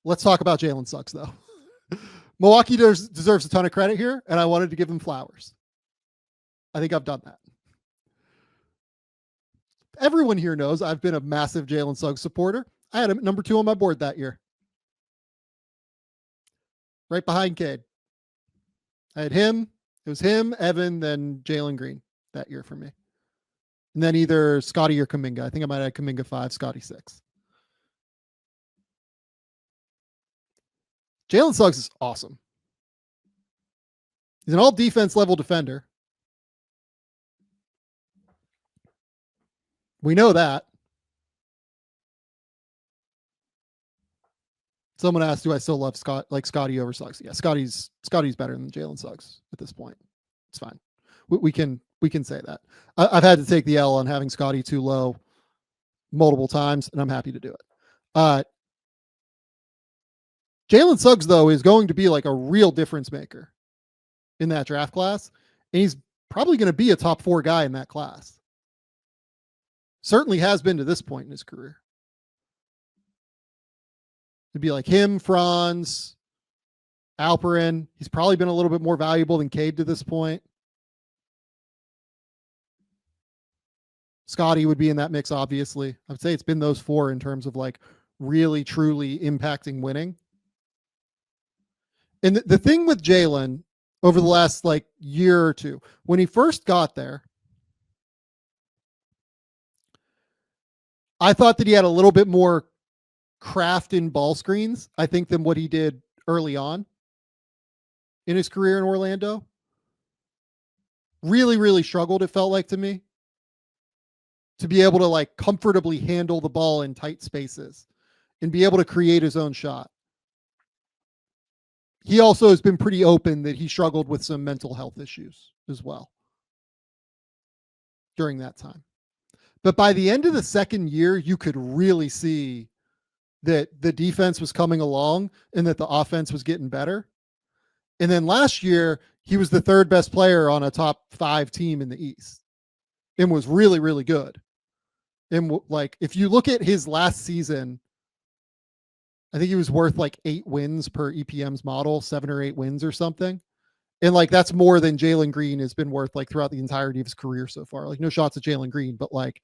let's talk about Jalen Suggs, though. Milwaukee deserves a ton of credit here, and I wanted to give him flowers. I think I've done that. Everyone here knows I've been a massive Jalen Suggs supporter. I had him at number 2 on my board that year. Right behind Cade. I had him. It was him, Evan, then Jalen Green that year for me. And then either Scotty or Kuminga. I think I might have Kuminga 5, Scotty 6. Jalen Suggs is awesome. He's an all defense level defender. We know that. Someone asked, do I still love Scotty over Suggs? Yeah, Scotty's better than Jalen Suggs at this point. It's fine. We can say that. I've had to take the L on having Scotty too low multiple times, and I'm happy to do it. Jalen Suggs, though, is going to be like a real difference maker in that draft class, and he's probably going to be a top 4 guy in that class. Certainly has been to this point in his career. It'd be like him, Franz, Alperin. He's probably been a little bit more valuable than Cade to this point. Scotty would be in that mix, obviously. I would say it's been those 4 in terms of like really, truly impacting winning. And the thing with Jalen over the last like year or two, when he first got there, I thought that he had a little bit more craft in ball screens, I think, than what he did early on in his career in Orlando. Really, really struggled, it felt like to me, to be able to like comfortably handle the ball in tight spaces and be able to create his own shot. He also has been pretty open that he struggled with some mental health issues as well during that time. But by the end of the second year, you could really see that the defense was coming along and that the offense was getting better. And then last year, he was the 3rd best player on a top 5 team in the East and was really, really good. And like, if you look at his last season, I think he was worth like 8 wins per EPM's model, 7 or 8 wins or something. And like, that's more than Jalen Green has been worth like throughout the entirety of his career so far. Like, no shots at Jalen Green, but like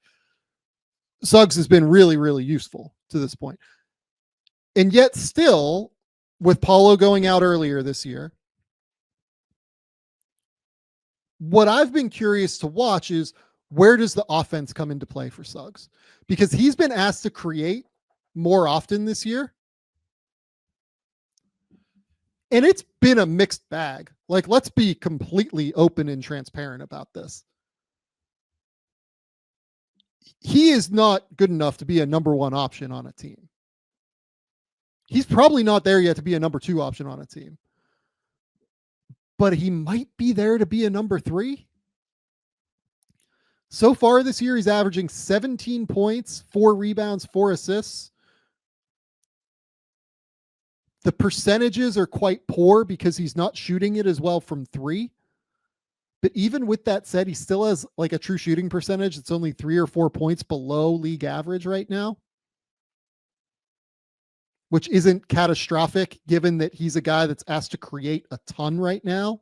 Suggs has been really, really useful to this point. And yet still, with Paolo going out earlier this year, what I've been curious to watch is where does the offense come into play for Suggs? Because he's been asked to create more often this year. And it's been a mixed bag. Like, let's be completely open and transparent about this. He is not good enough to be a number 1 option on a team. He's probably not there yet to be a number 2 option on a team. But he might be there to be a number 3. So far this year, he's averaging 17 points, 4 rebounds, 4 assists. The percentages are quite poor because he's not shooting it as well from 3. But even with that said, he still has like a true shooting percentage that's only 3 or 4 points below league average right now, which isn't catastrophic given that he's a guy that's asked to create a ton right now.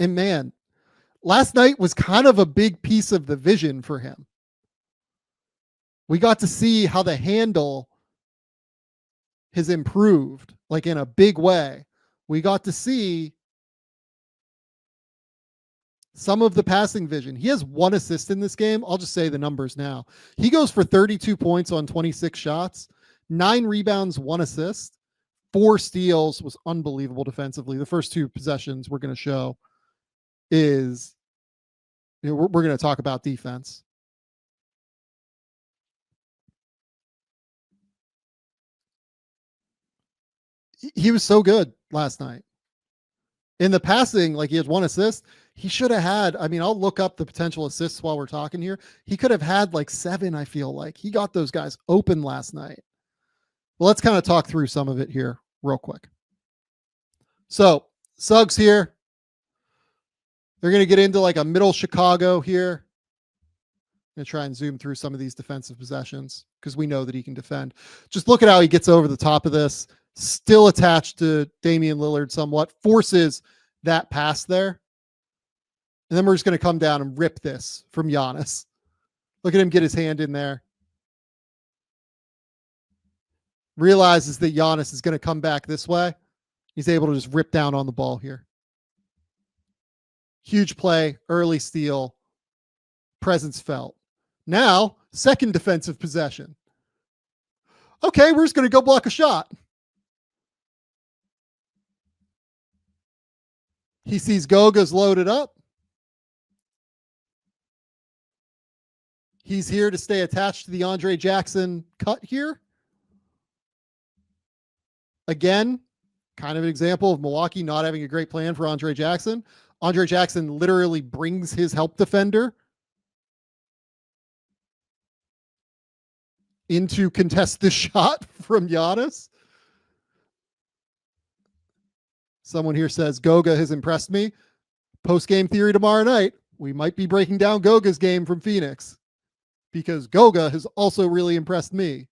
And man, last night was kind of a big piece of the vision for him. We got to see how the handle has improved, like in a big way. We got to see some of the passing vision. He has 1 assist in this game. I'll just say the numbers now. He goes for 32 points on 26 shots, 9 rebounds, 1 assist, 4 steals. Was unbelievable defensively. The first 2 possessions we're going to show is, you know, we're going to talk about defense. He was so good last night. In the passing, like he had 1 assist. He should have had, I mean, I'll look up the potential assists while we're talking here. He could have had like 7, I feel like. He got those guys open last night. Well, let's kind of talk through some of it here real quick. So, Suggs here. They're going to get into like a middle Chicago here. going to try and zoom through some of these defensive possessions because we know that he can defend. Just look at how he gets over the top of this, still attached to Damian Lillard somewhat, forces that pass there. And then we're just going to come down and rip this from Giannis. Look at him get his hand in there. Realizes that Giannis is going to come back this way. He's able to just rip down on the ball here. Huge play, early steal, presence felt. Now, second defensive possession. Okay, we're just going to go block a shot. He sees Goga's loaded up. He's here to stay attached to the Andre Jackson cut here. Again, kind of an example of Milwaukee not having a great plan for Andre Jackson. Andre Jackson literally brings his help defender in to contest the shot from Giannis. Someone here says Goga has impressed me. Post-game theory tomorrow night, we might be breaking down Goga's game from Phoenix because Goga has also really impressed me.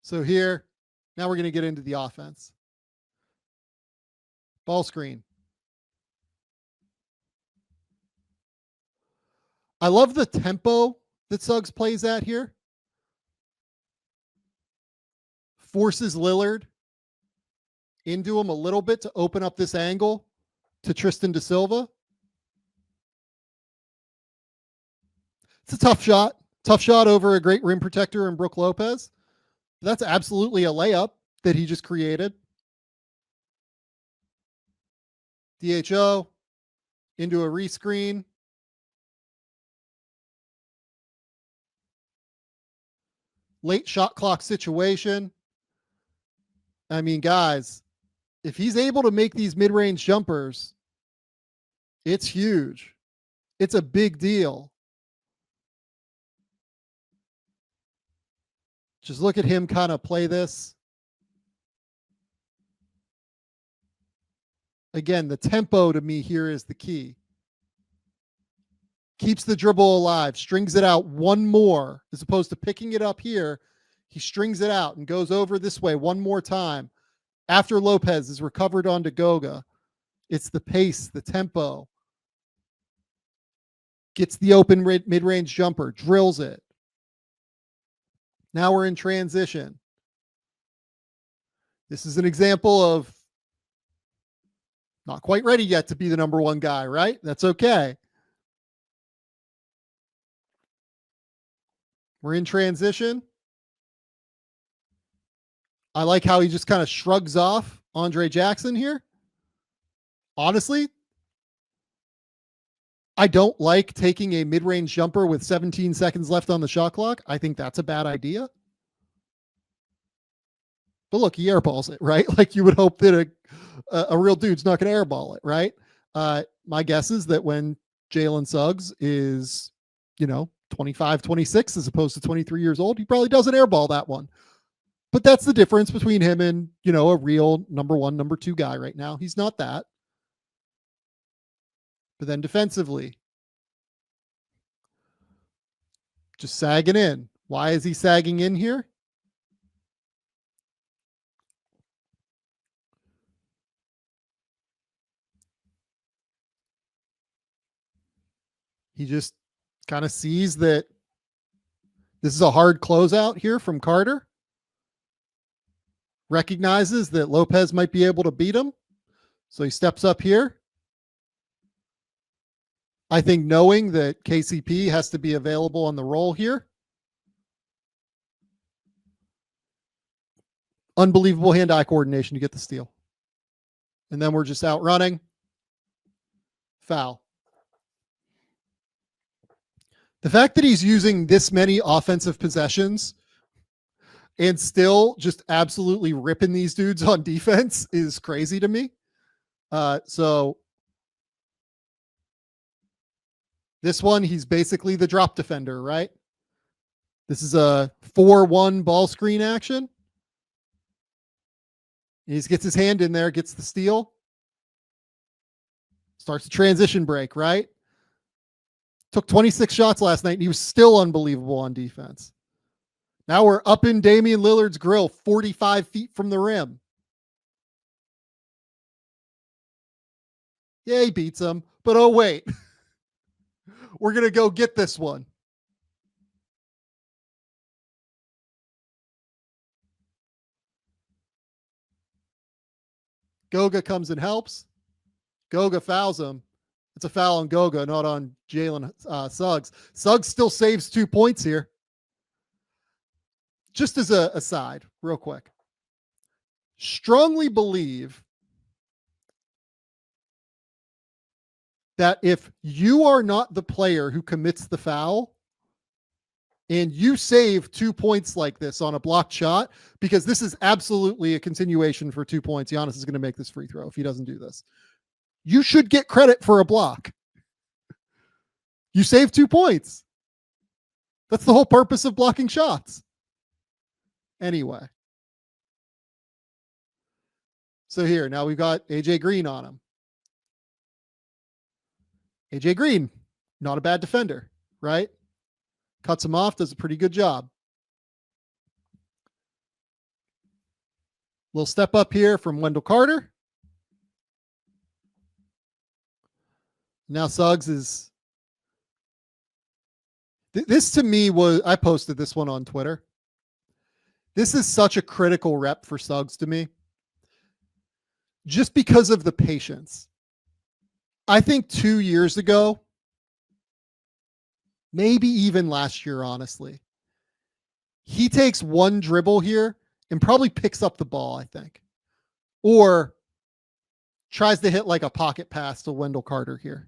So here, now we're going to get into the offense. Ball screen. I love the tempo that Suggs plays at here. Forces Lillard into him a little bit to open up this angle to Tristan da Silva. It's a tough shot. Tough shot over a great rim protector in Brook Lopez. That's absolutely a layup that he just created. DHO into a rescreen. Late shot clock situation. I mean, guys, if he's able to make these mid-range jumpers, it's huge. It's a big deal. Just look at him kind of play this. Again, the tempo to me here is the key. Keeps the dribble alive, strings it out one more, as opposed to picking it up here. He strings it out and goes over this way one more time. After Lopez is recovered onto Goga, it's the pace, the tempo. Gets the open mid-range jumper, drills it. Now we're in transition. This is an example of not quite ready yet to be the number one guy, right? That's okay. We're in transition. I like how he just kind of shrugs off Andre Jackson here. Honestly, I don't like taking a mid-range jumper with 17 seconds left on the shot clock. I think that's a bad idea. But look, he airballs it, right? Like you would hope that a real dude's not going to airball it, right? My guess is that when Jalen Suggs is, 25, 26 as opposed to 23 years old, he probably doesn't airball that one. But that's the difference between him and, a real number one, number two guy right now. He's not that. But then defensively, just sagging in. Why is he sagging in here? He just kind of sees that this is a hard closeout here from Carter. Recognizes that Lopez might be able to beat him. So he steps up here. I think knowing that KCP has to be available on the roll here. Unbelievable hand-eye coordination to get the steal. And then we're just out running. Foul. The fact that he's using this many offensive possessions and still just absolutely ripping these dudes on defense is crazy to me. So this one, he's basically the drop defender, right? This is a 4-1 ball screen action. He gets his hand in there, gets the steal. Starts the transition break, right? Took 26 shots last night, and he was still unbelievable on defense. Now we're up in Damian Lillard's grill, 45 feet from the rim. Yeah, he beats him, but oh, wait. We're going to go get this one. Goga comes and helps. Goga fouls him. It's a foul on Goga, not on Jalen Suggs. Suggs still saves 2 points here. Just as a aside, real quick. Strongly believe that if you are not the player who commits the foul and you save 2 points like this on a blocked shot, because this is absolutely a continuation for 2 points. Giannis is going to make this free throw if he doesn't do this. You should get credit for a block. You save 2 points. That's the whole purpose of blocking shots. Anyway. So here, now we've got AJ Green on him. AJ Green, not a bad defender, right? Cuts him off, does a pretty good job. Little step up here from Wendell Carter. Now Suggs is... This to me was... I posted this one on Twitter. This is such a critical rep for Suggs to me. Just because of the patience. I think 2 years ago, maybe even last year, honestly, he takes one dribble here and probably picks up the ball, I think, or tries to hit like a pocket pass to Wendell Carter here.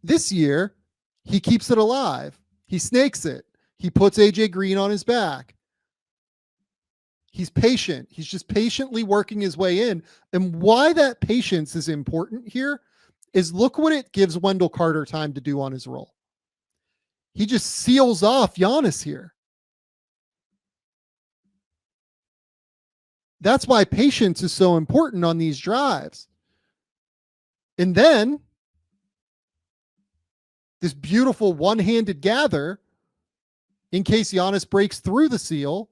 This year, he keeps it alive. He snakes it. He puts AJ Green on his back. He's patient. He's just patiently working his way in. And why that patience is important here is look what it gives Wendell Carter time to do on his roll. He just seals off Giannis here. That's why patience is so important on these drives. And then this beautiful one-handed gather in case Giannis breaks through the seal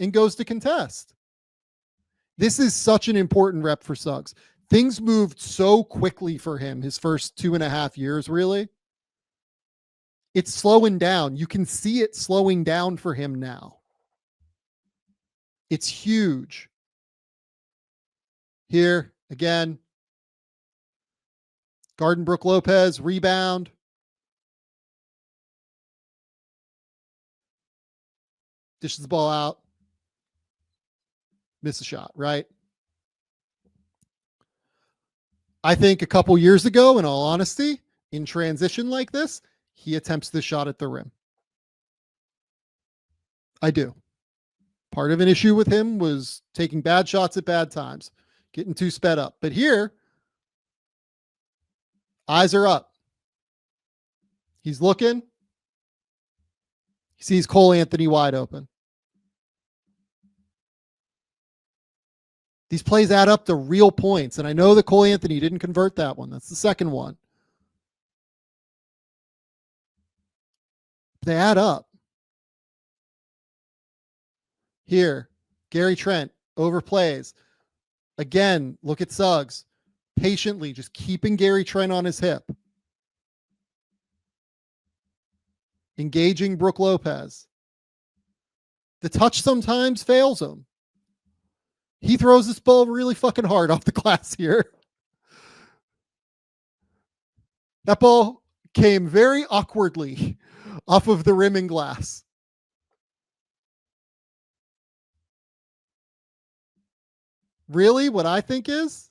and goes to contest. This is such an important rep for Suggs. Things moved so quickly for him his first 2.5 years, really. It's slowing down. You can see it slowing down for him now. It's huge. Here, again, Garden Brook Lopez, rebound. Dishes the ball out. Miss a shot, right? I think a couple years ago, in all honesty, in transition like this, he attempts the shot at the rim. I do. Part of an issue with him was taking bad shots at bad times, getting too sped up. But here, eyes are up. He's looking. He sees Cole Anthony wide open. These plays add up to real points. And I know that Cole Anthony didn't convert that one. That's the second one. They add up. Here, Gary Trent overplays. Again, look at Suggs. Patiently, just keeping Gary Trent on his hip. Engaging Brook Lopez. The touch sometimes fails him. He throws this ball really fucking hard off the glass here. That ball came very awkwardly off of the rim and glass. Really, what I think is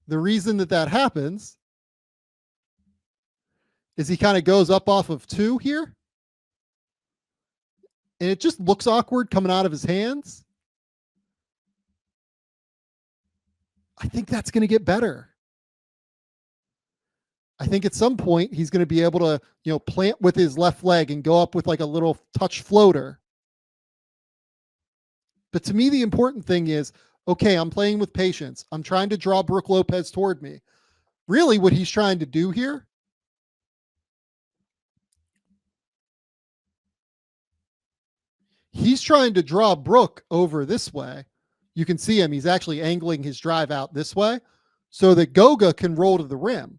the reason that that happens is he kind of goes up off of 2 here. And it just looks awkward coming out of his hands. I think that's going to get better. I think at some point he's going to be able to, plant with his left leg and go up with like a little touch floater But to me, the important thing is, okay, I'm playing with patience. I'm trying to draw Brook Lopez toward me. Really, what he's trying to do here, he's trying to draw Brook over this way. You can see him. He's actually angling his drive out this way so that Goga can roll to the rim.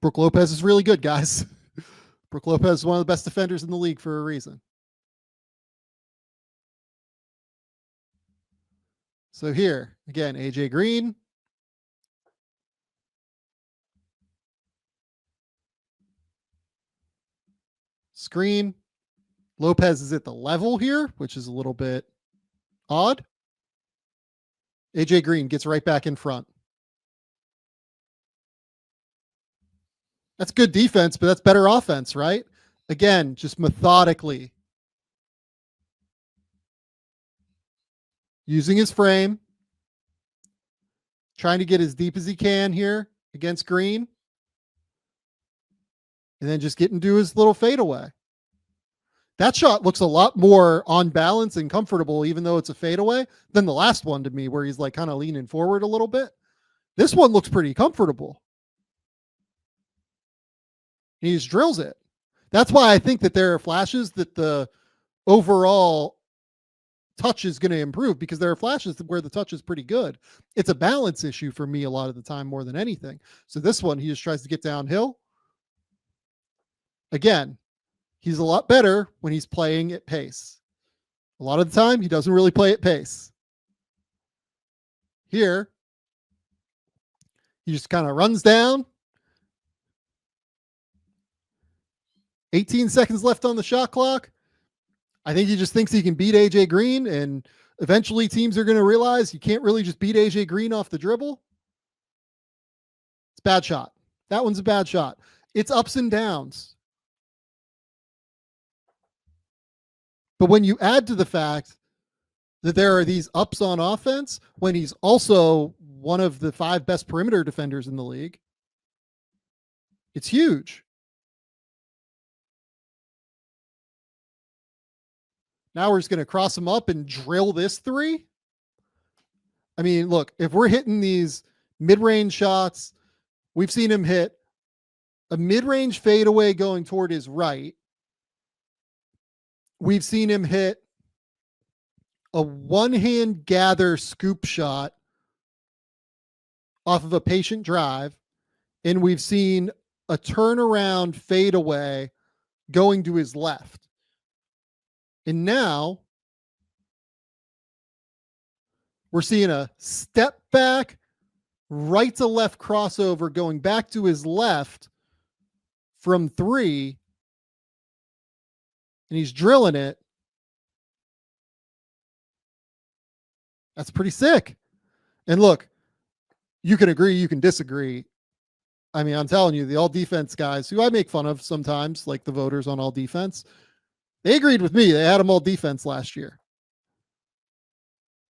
Brook Lopez is really good, guys. Brook Lopez is one of the best defenders in the league for a reason. So here, again, AJ Green. Screen. Lopez is at the level here, which is a little bit odd. AJ Green gets right back in front. That's good defense, but that's better offense, right? Again, just methodically using his frame, trying to get as deep as he can here against Green, and then just getting to his little fadeaway. That shot looks a lot more on balance and comfortable, even though it's a fadeaway, than the last one to me, where he's like kind of leaning forward a little bit. This one looks pretty comfortable. He just drills it. That's why I think that there are flashes that the overall touch is going to improve, because there are flashes where the touch is pretty good. It's a balance issue for me a lot of the time more than anything. So this one, he just tries to get downhill. Again, he's a lot better when he's playing at pace. A lot of the time, he doesn't really play at pace. Here, he just kind of runs down. 18 seconds left on the shot clock. I think he just thinks he can beat AJ Green, and eventually teams are going to realize you can't really just beat AJ Green off the dribble. It's a bad shot. That one's a bad shot. It's ups and downs. But when you add to the fact that there are these ups on offense, when he's also one of the 5 best perimeter defenders in the league, it's huge. Now we're just going to cross him up and drill this 3. I mean, look, if we're hitting these mid-range shots, we've seen him hit a mid-range fadeaway going toward his right. We've seen him hit a one-hand gather scoop shot off of a patient drive, and we've seen a turnaround fadeaway going to his left. And now we're seeing a step back, right to left crossover going back to his left from 3. And he's drilling it. That's pretty sick. And look, you can agree, you can disagree. I mean, I'm telling you, the all defense guys, who I make fun of sometimes, like the voters on all defense, they agreed with me. They had him all defense last year.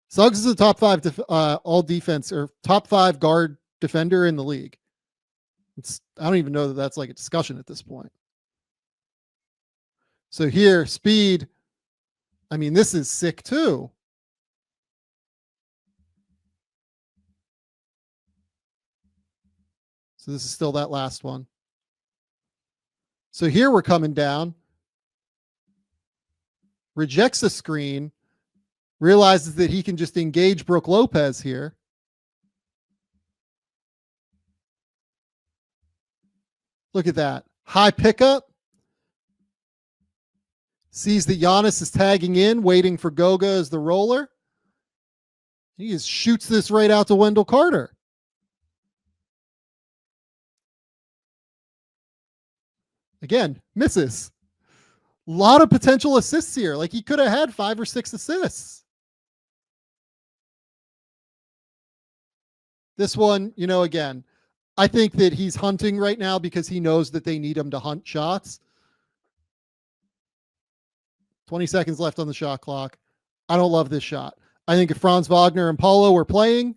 Suggs is a top 5 all defense, or top 5 guard defender in the league. I don't even know that that's like a discussion at this point. So here, speed. I mean, this is sick too. So this is still that last one. So here we're coming down. Rejects the screen, realizes that he can just engage Brook Lopez here. Look at that. High pickup. Sees that Giannis is tagging in, waiting for Goga as the roller. He just shoots this right out to Wendell Carter. Again, misses. A lot of potential assists here. Like, he could have had 5 or 6 assists. This one, you know, again, I think that he's hunting right now because he knows that they need him to hunt shots. 20 seconds left on the shot clock. I don't love this shot. I think if Franz Wagner and Paolo were playing,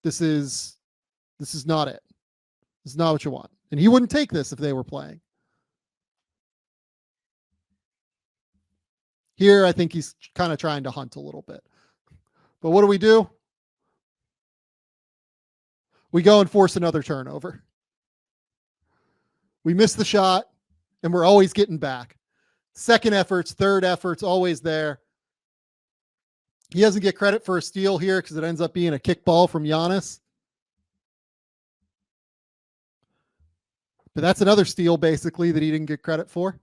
this is not it. This is not what you want. And he wouldn't take this if they were playing. Here, I think he's kind of trying to hunt a little bit. But what do? We go and force another turnover. We miss the shot, and we're always getting back. Second efforts, third efforts, always there. He doesn't get credit for a steal here because it ends up being a kickball from Giannis. But that's another steal, basically, that he didn't get credit for.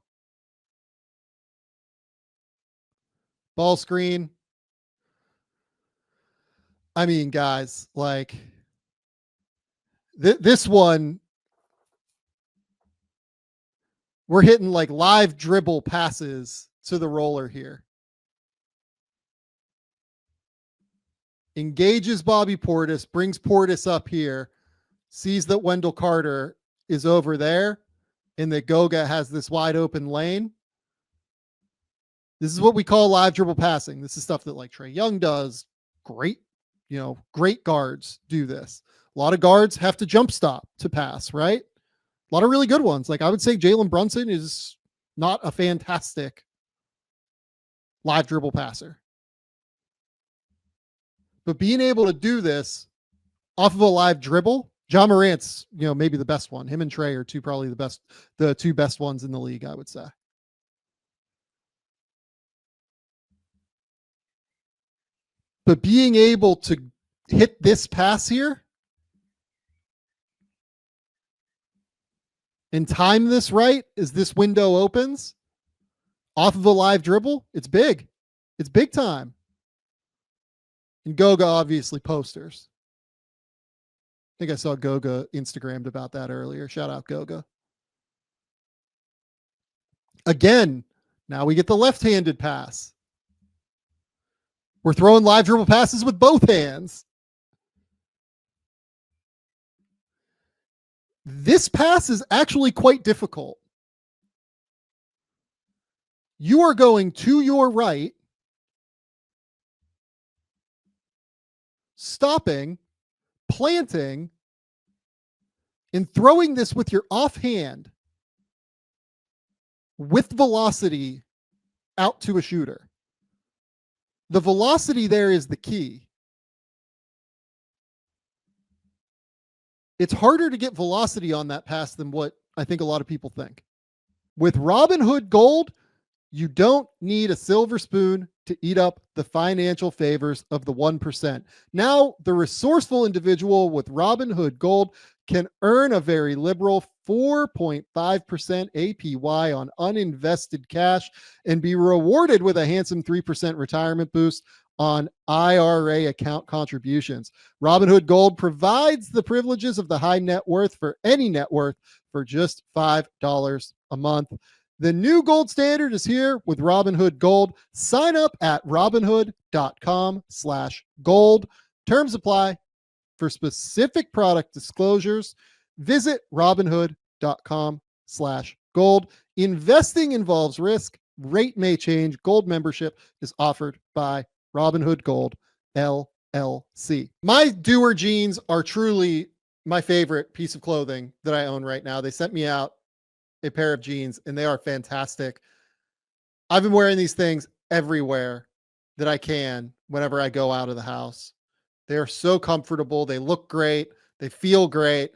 Ball screen. I mean, guys, like this one, we're hitting like live dribble passes to the roller here. Engages Bobby Portis, brings Portis up here, sees that Wendell Carter is over there, and that Goga has this wide open lane. This is what we call live dribble passing. This is stuff that like Trae Young does. Great, great guards do this. A lot of guards have to jump stop to pass, right? A lot of really good ones. Like I would say Jalen Brunson is not a fantastic live dribble passer. But being able to do this off of a live dribble, John Morant's, maybe the best one. Him and Trae are probably the two best ones in the league, I would say. But being able to hit this pass here and time this right as this window opens off of a live dribble, it's big. It's big time. And Goga obviously posters. I think I saw Goga Instagrammed about that earlier. Shout out Goga. Again, now we get the left-handed pass. We're throwing live dribble passes with both hands. This pass is actually quite difficult. You are going to your right, stopping, planting, and throwing this with your offhand with velocity out to a shooter. The velocity there is the key. It's harder to get velocity on that pass than what I think a lot of people think. With Robinhood Gold, you don't need a silver spoon to eat up the financial favors of the 1%. Now, the resourceful individual with Robinhood Gold can earn a very liberal 4.5% APY on uninvested cash and be rewarded with a handsome 3% retirement boost on IRA account contributions. Robinhood Gold provides the privileges of the high net worth for any net worth for just $5 a month. The new gold standard is here with Robinhood Gold. Sign up at robinhood.com/gold. Terms apply. For specific product disclosures, visit robinhood.com/gold. Investing involves risk. Rate may change. Gold membership is offered by Robinhood Gold LLC. My Doer jeans are truly my favorite piece of clothing that I own right now. They sent me out a pair of jeans and they are fantastic. I've been wearing these things everywhere that I can whenever I go out of the house. They are so comfortable. They look great. They feel great.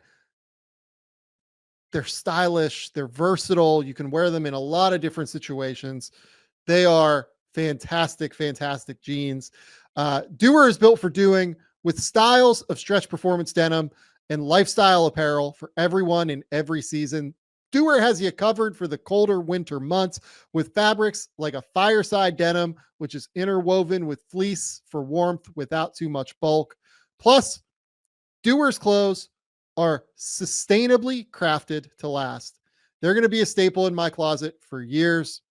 They're stylish. They're versatile. You can wear them in a lot of different situations. They are fantastic, fantastic jeans. Doer is built for doing, with styles of stretch performance denim and lifestyle apparel for everyone in every season. Doer has you covered for the colder winter months with fabrics like a fireside denim, which is interwoven with fleece for warmth without too much bulk. Plus, Doer's clothes are sustainably crafted to last. They're going to be a staple in my closet for years.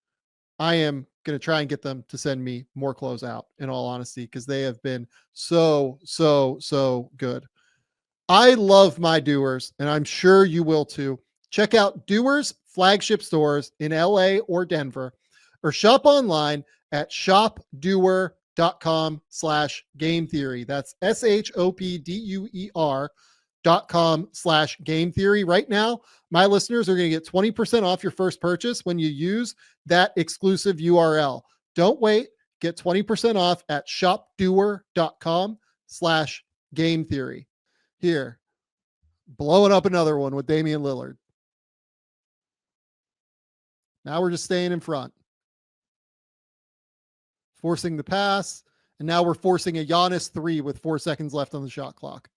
I am going to try and get them to send me more clothes out, in all honesty, because they have been so, so, so good. I love my Doers, and I'm sure you will too. Check out Doer's flagship stores in LA or Denver, or shop online at shopdoer.com/game theory. That's SHOPDUER lillard.com/game theory. Right now, my listeners are going to get 20% off your first purchase when you use that exclusive URL. Don't wait. Get 20% off at shopdoer.com/game theory. Here, blowing up another one with Damian Lillard. Now we're just staying in front. Forcing the pass. And now we're forcing a Giannis 3 with 4 seconds left on the shot clock.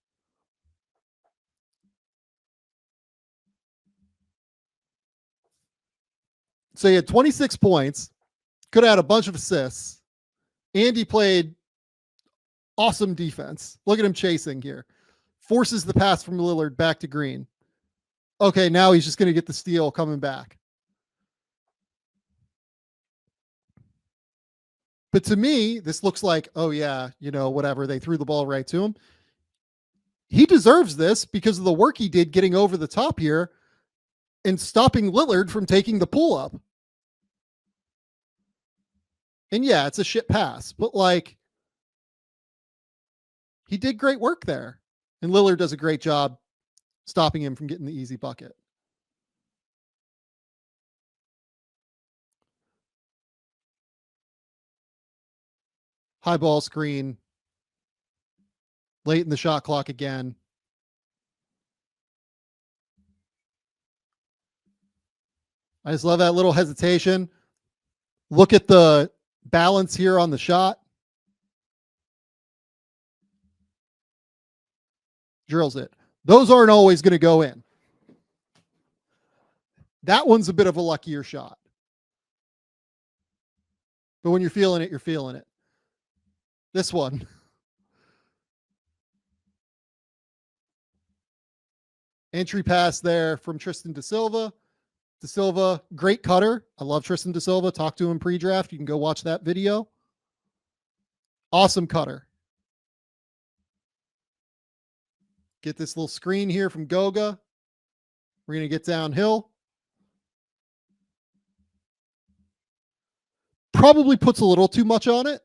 So he had 26 points, could have had a bunch of assists, and he played awesome defense. Look at him chasing here. Forces the pass from Lillard back to Green. Okay, now he's just going to get the steal coming back. But to me, this looks like, oh yeah, whatever. They threw the ball right to him. He deserves this because of the work he did getting over the top here and stopping Lillard from taking the pull up. And yeah, it's a shit pass, but he did great work there. And Lillard does a great job stopping him from getting the easy bucket. High ball screen. Late in the shot clock again. I just love that little hesitation. Look at the balance here on the shot. Drills it. Those aren't always going to go in. That one's a bit of a luckier shot. But when you're feeling it, you're feeling it. This one. Entry pass there from Tristan da Silva. Da Silva, great cutter. I love Tristan da Silva. Talked to him pre-draft. You can go watch that video. Awesome cutter. Get this little screen here from Goga. We're going to get downhill. Probably puts a little too much on it.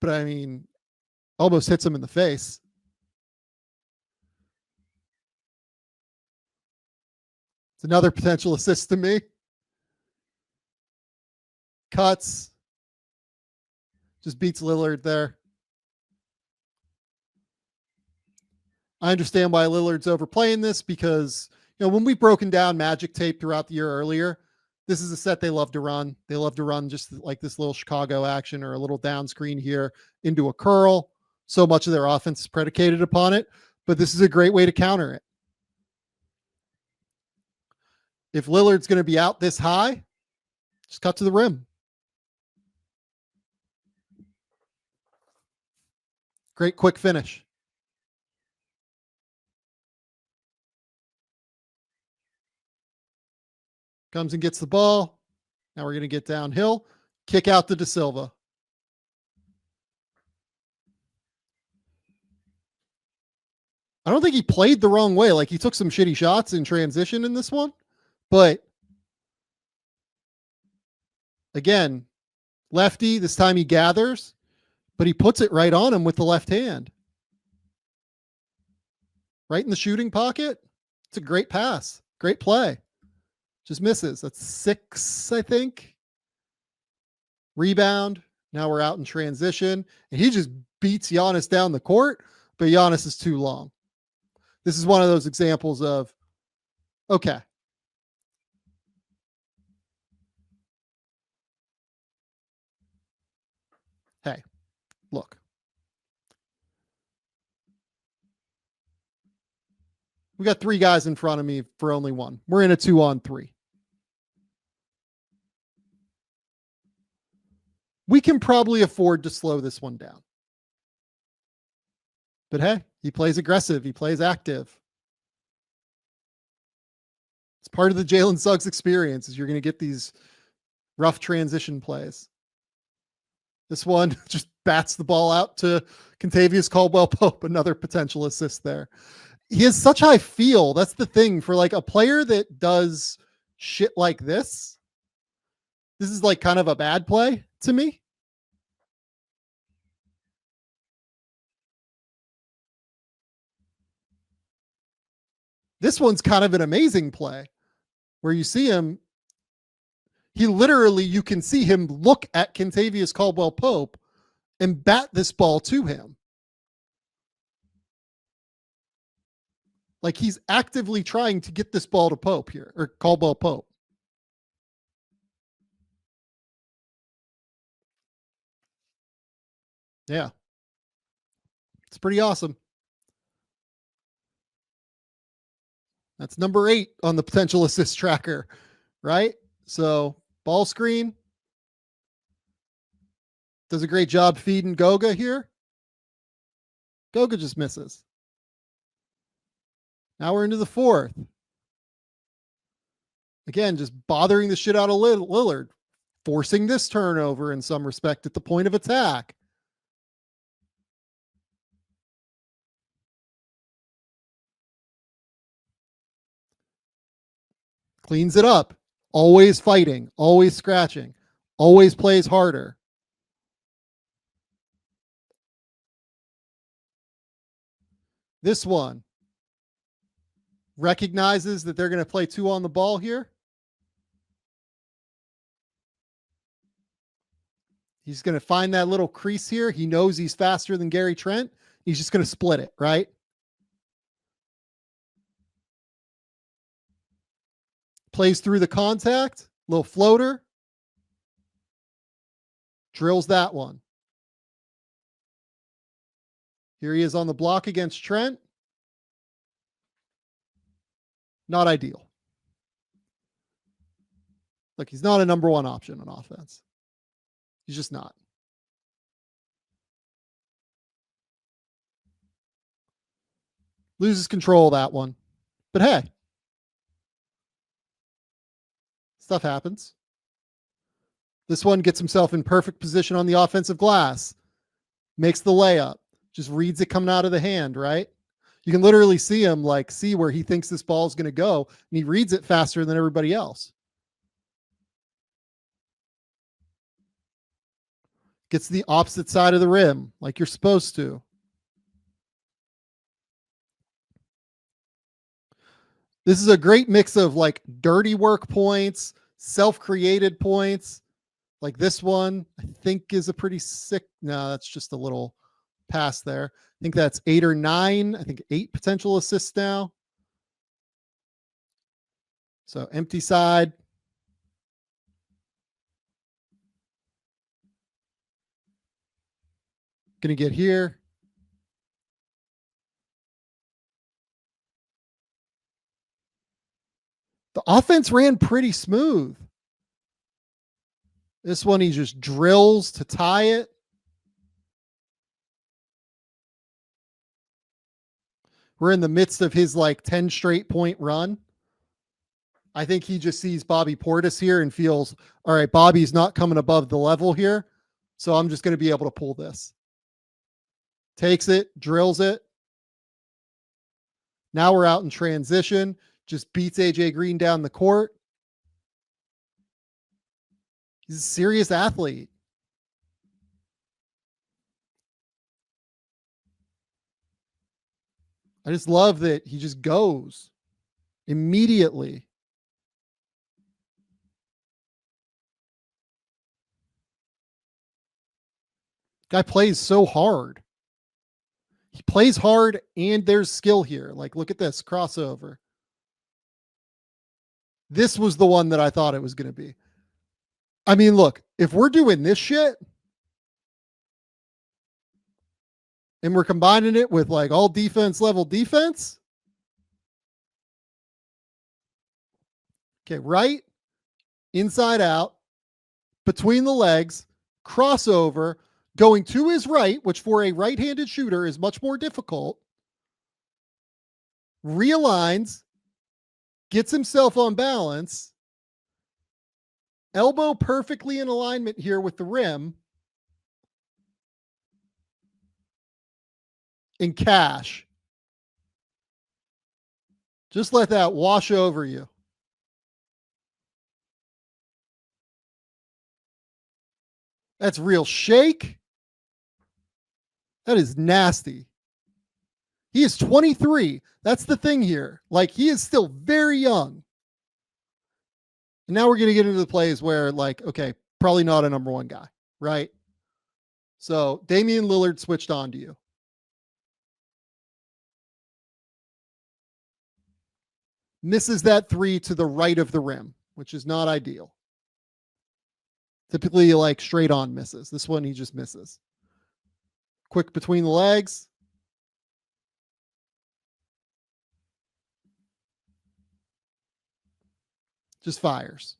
But I mean, almost hits him in the face. It's another potential assist to me. Cuts. Just beats Lillard there. I understand why Lillard's overplaying this because, when we've broken down Magic tape throughout the year earlier, this is a set they love to run. They love to run just like this little Chicago action or a little down screen here into a curl. So much of their offense is predicated upon it, but this is a great way to counter it. If Lillard's going to be out this high, just cut to the rim. Great quick finish. Comes and gets the ball. Now we're going to get downhill. Kick out to Da Silva. I don't think he played the wrong way. He took some shitty shots in transition in this one. But again, lefty, this time he gathers, but he puts it right on him with the left hand. Right in the shooting pocket. It's a great pass. Great play. Just misses. That's 6, I think. Rebound. Now we're out in transition. And he just beats Giannis down the court, but Giannis is too long. This is one of those examples of, okay. Hey, look. We got 3 guys in front of me for only one. We're in a 2-on-3. We can probably afford to slow this one down. But hey, he plays aggressive. He plays active. It's part of the Jalen Suggs experience is you're going to get these rough transition plays. This one just bats the ball out to Kentavious Caldwell-Pope, another potential assist there. He has such high feel. That's the thing for a player that does shit like this. This is kind of a bad play to me. This one's kind of an amazing play where you see him. He literally, you can see him look at Kentavious Caldwell-Pope and bat this ball to him. Like he's actively trying to get this ball to Pope here, or Caldwell-Pope. Yeah. It's pretty awesome. That's number 8 on the potential assist tracker, right? So ball screen. Does a great job feeding Goga here. Goga just misses. Now we're into the 4th. Again, just bothering the shit out of Lillard. Forcing this turnover in some respect at the point of attack. Cleans it up. Always fighting. Always scratching. Always plays harder. This one recognizes that they're going to play 2 on the ball here. He's going to find that little crease here. He knows he's faster than Gary Trent. He's just going to split it, right? Plays through the contact. Little floater. Drills that one. Here he is on the block against Trent. Not ideal. Look, he's not a number 1 option on offense. He's just not. Loses control of that one. But hey, stuff happens. This one gets himself in perfect position on the offensive glass. Makes the layup. Just reads it coming out of the hand, right? You can literally see him like see where he thinks this ball is going to go, and he reads it faster than everybody else. Gets the opposite side of the rim like you're supposed to. This is a great mix of like dirty work points, self-created points. Like this one, I think is a pretty sick. No, that's just a little pass there. I think that's 8 or 9. I think 8 potential assists now. So empty side. Going to get here. The offense ran pretty smooth. This one, he just drills to tie it. We're in the midst of his like 10 straight point run. I think he just sees Bobby Portis here and feels, all right, Bobby's not coming above the level here. So I'm just going to be able to pull this. Takes it, drills it. Now we're out in transition. Just beats AJ Green down the court. He's a serious athlete. I just love that he just goes immediately. Guy plays so hard. He plays hard and there's skill here. Like, look at this crossover. This was the one that I thought it was going to be. I mean, look, if we're doing this shit and we're combining it with like all defense level defense. Okay, right, inside out, between the legs, crossover, going to his right, which for a right-handed shooter is much more difficult. Realigns, gets himself on balance, elbow perfectly in alignment here with the rim, and cash. Just let that wash over you. That's real shake. That is nasty. He is 23. That's the thing here. Like, he is still very young. And now we're going to get into the plays where, like, okay, probably not a number one guy, right? So Damian Lillard switched on to you. Misses that three to the right of the rim, which is not ideal. Typically, like, straight on misses. This one, he just misses. Quick between the legs. Just fires.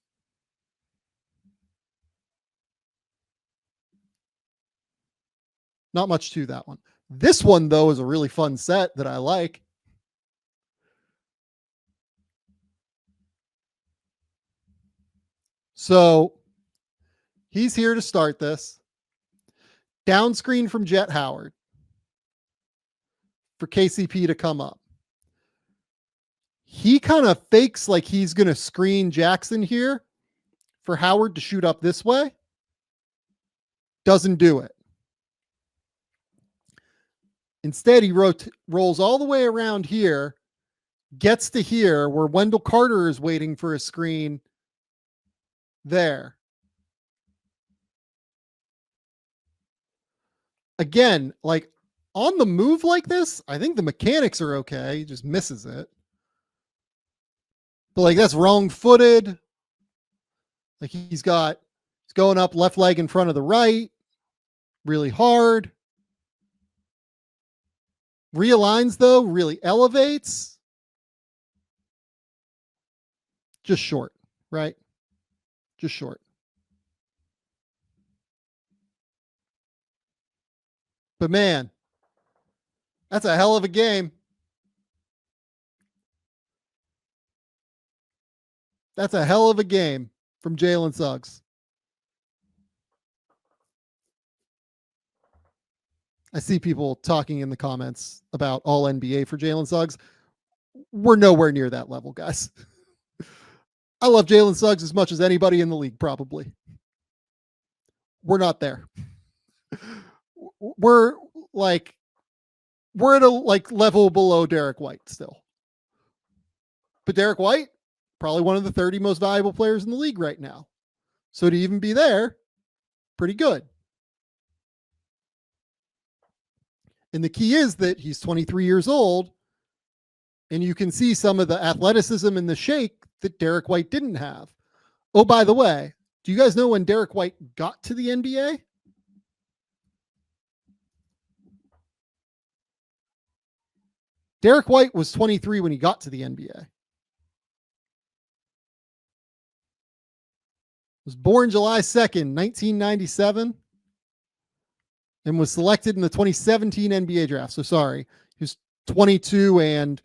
Not much to that one. This one, though, is a really fun set that I like. So he's here to start this. Down screen from Jet Howard for KCP to come up. He kind of fakes like he's going to screen Jackson here for Howard to shoot up this way. Doesn't do it. Instead, he rolls all the way around here, gets to here where Wendell Carter is waiting for a screen there. Again, like, on the move like this, I think the mechanics are okay. He just misses it. But, like, that's wrong-footed. Like, he's going up left leg in front of the right. Really hard. Realigns, though. Really elevates. Just short, right? Just short. But, man, that's a hell of a game. That's a hell of a game from Jalen Suggs. I see people talking in the comments about all NBA for Jalen Suggs. We're nowhere near that level, guys. I love Jalen Suggs as much as anybody in the league, probably. We're not there. We're at a level below Derek White still. But Derek White, probably one of the 30 most valuable players in the league right now. So to even be there, pretty good. And the key is that he's 23 years old, and you can see some of the athleticism and the shake that Derek White didn't have. Oh, by the way, do you guys know when Derek White got to the NBA? Derek White was 23 when he got to the NBA. Was born July 2nd, 1997, and was selected in the 2017 NBA draft. So sorry, he was 22 and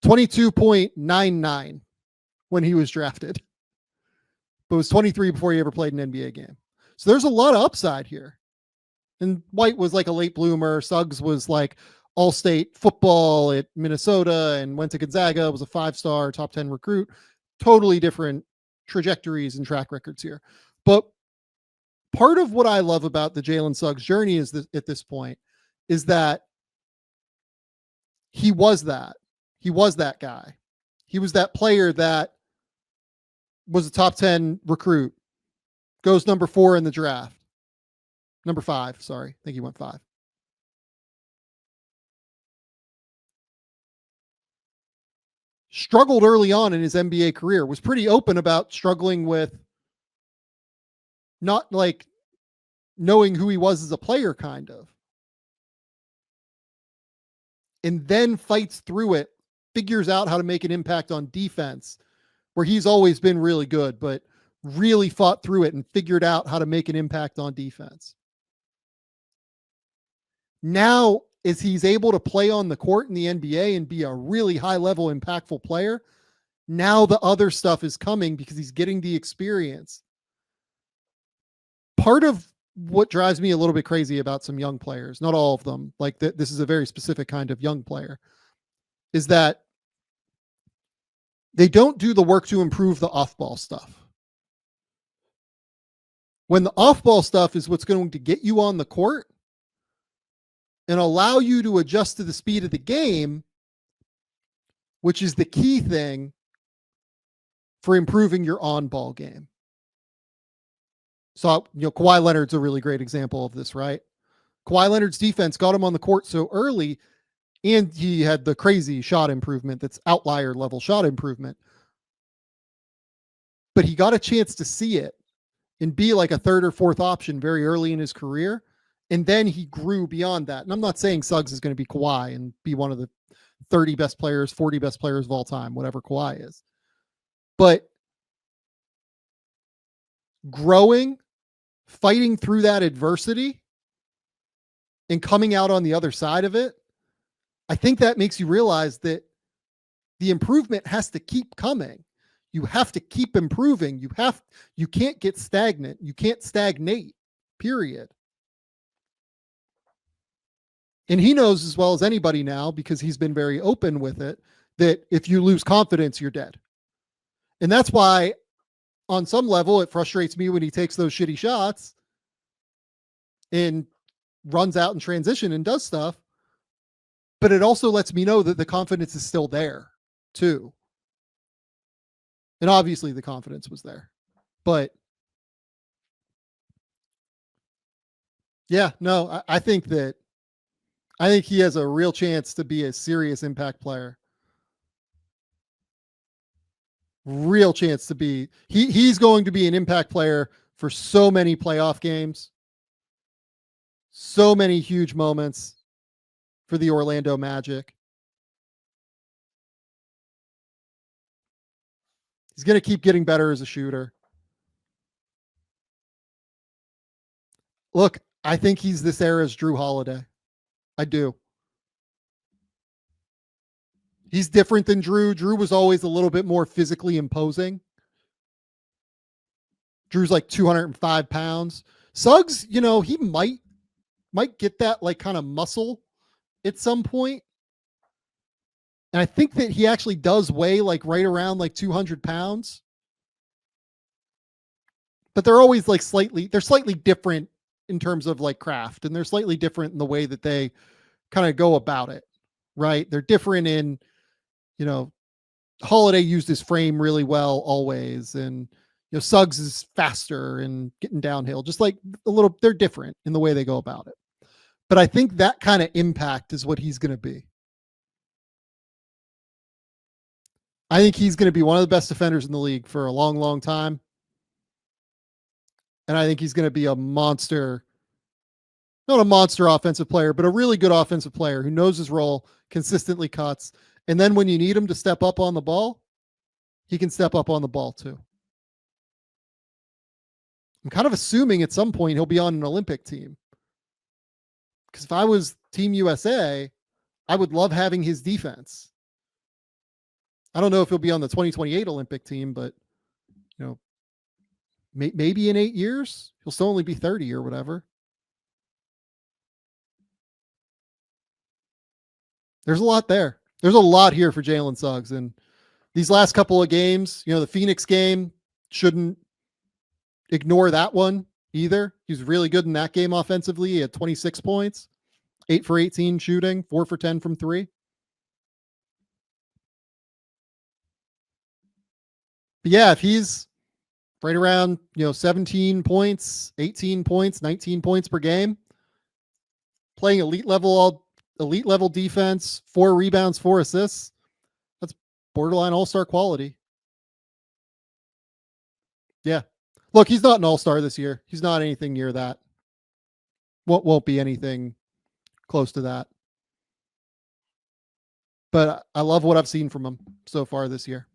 22.99 when he was drafted, but was 23 before he ever played an NBA game. So there's a lot of upside here. And White was like a late bloomer. Suggs was like all-state football at Minnesota and went to Gonzaga, was a 5-star top 10 recruit. Totally different trajectories and track records here. But part of what I love about the Jalen Suggs journey is that at this point is that he was that guy. He was that player that was a top 10 recruit, goes number 4 in the draft. Number 5, sorry. I think he went 5. Struggled early on in his NBA career, was pretty open about struggling with not like knowing who he was as a player, kind of. And then fights through it, figures out how to make an impact on defense, where he's always been really good, but really fought through it and figured out how to make an impact on defense. Now, as he's able to play on the court in the NBA and be a really high-level, impactful player, now the other stuff is coming because he's getting the experience. Part of what drives me a little bit crazy about some young players, not all of them, like this is a very specific kind of young player, is that they don't do the work to improve the off-ball stuff. When the off-ball stuff is what's going to get you on the court, and allow you to adjust to the speed of the game, which is the key thing for improving your on-ball game. So, Kawhi Leonard's a really great example of this, right? Kawhi Leonard's defense got him on the court so early, and he had the crazy shot improvement that's outlier level shot improvement. But he got a chance to see it and be like a third or fourth option very early in his career. And then he grew beyond that. And I'm not saying Suggs is going to be Kawhi and be one of the 30 best players, 40 best players of all time, whatever Kawhi is. But growing, fighting through that adversity, and coming out on the other side of it, I think that makes you realize that the improvement has to keep coming. You have to keep improving. You can't get stagnant. You can't stagnate, period. And he knows as well as anybody now, because he's been very open with it, that if you lose confidence, you're dead. And that's why on some level, it frustrates me when he takes those shitty shots and runs out in transition and does stuff. But it also lets me know that the confidence is still there too. And obviously the confidence was there, but yeah, no, I think he has a real chance to be a serious impact player. Real chance to be, he's going to be an impact player for so many playoff games, so many huge moments for the Orlando Magic. He's going to keep getting better as a shooter. Look, I think he's this era's Drew Holiday. I do. He's different than Drew. Drew was always a little bit more physically imposing. Drew's like 205 pounds. Suggs, he might get that like kind of muscle at some point. And I think that he actually does weigh like right around like 200 pounds. But they're always like slightly different in terms of like craft. And they're slightly different in the way that they kind of go about it, right? They're different in, Holiday used his frame really well always. And, Suggs is faster and getting downhill, just like they're different in the way they go about it. But I think that kind of impact is what he's going to be. I think he's going to be one of the best defenders in the league for a long, long time. And I think he's going to be a monster, not a monster offensive player, but a really good offensive player who knows his role, consistently cuts. And then when you need him to step up on the ball, he can step up on the ball too. I'm kind of assuming at some point he'll be on an Olympic team. Because if I was Team USA, I would love having his defense. I don't know if he'll be on the 2028 Olympic team, but maybe in 8 years, he'll still only be 30 or whatever. There's a lot there. There's a lot here for Jalen Suggs. And these last couple of games, the Phoenix game, shouldn't ignore that one either. He was really good in that game offensively. He had 26 points, 8 for 18 shooting, 4 for 10 from 3. But yeah, if he's right around, 17 points, 18 points, 19 points per game, playing elite level defense, 4 rebounds, 4 assists, that's borderline all-star quality. Yeah. Look, he's not an all-star this year. He's not anything near that. Won't be anything close to that. But I love what I've seen from him so far this year.